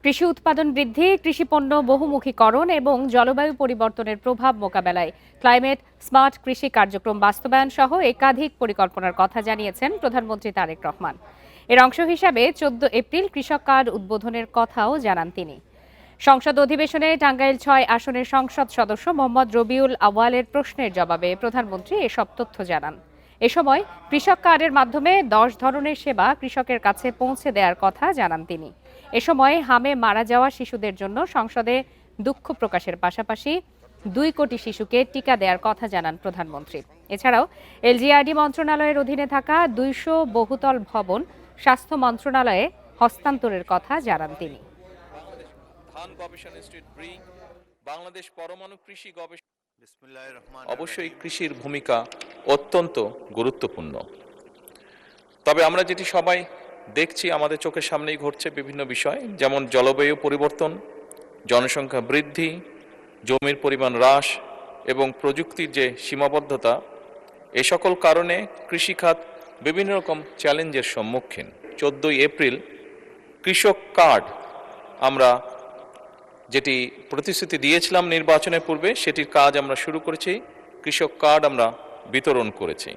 কৃষি উৎপাদন বৃদ্ধি, কৃষিপণ্য বহুমুখীকরণ এবং জলবায়ু পরিবর্তনের প্রভাব মোকাবেলায় ক্লাইমেট স্মার্ট কৃষি কার্যক্রম বাস্তবায়ন সহ একাধিক পরিকল্পনার কথা জানিয়েছেন প্রধানমন্ত্রী তারেক রহমান। এর অংশ হিসাবে 14 এপ্রিল কৃষক কার্ড উদ্বোধনের কথাও জানান তিনি। সংসদ অধিবেশনে টাঙ্গাইল 6 আসনের সংসদ সদস্য মোহাম্মদ রবিউল আওয়ালের প্রশ্নের জবাবে প্রধানমন্ত্রী এসব তথ্য জানান। এ সময় কৃষক কার্ডের মাধ্যমে 10 ধরনের সেবা কৃষকের কাছে পৌঁছে দেওয়ার কথা জানান তিনি। এ সময় হামে মারা যাওয়া শিশুদের জন্য সংসদে দুঃখ প্রকাশের পাশাপাশি 2 কোটি শিশুকে টিকা দেওয়ার কথা জানান প্রধানমন্ত্রী। এছাড়াও এলজিআরডি মন্ত্রণালয়ের অধীনে থাকা 200 বহুতল ভবন স্বাস্থ্য মন্ত্রণালয়ে হস্তান্তরের কথা জানান তিনি। বাংলাদেশ পরমাণু কৃষি গবেষণা অবশ্যই কৃষির ভূমিকা অত্যন্ত গুরুত্বপূর্ণ। তবে আমরা যেটি সবাই দেখছি, আমাদের চোখের সামনেই ঘটছে বিভিন্ন বিষয়, যেমন জলবায়ু পরিবর্তন, জনসংখ্যা বৃদ্ধি, জমির পরিমাণ হ্রাস এবং প্রযুক্তির যে সীমাবদ্ধতা, এ সকল কারণে কৃষিখাত বিভিন্ন রকম চ্যালেঞ্জের সম্মুখীন। 14 এপ্রিল কৃষক কার্ড আমরা যেটি প্রতিশ্রুতি দিয়েছিলাম নির্বাচনের পূর্বে, সেটির কাজ আমরা শুরু করেছি। কৃষক কার্ড আমরা বিতরণ করেছি।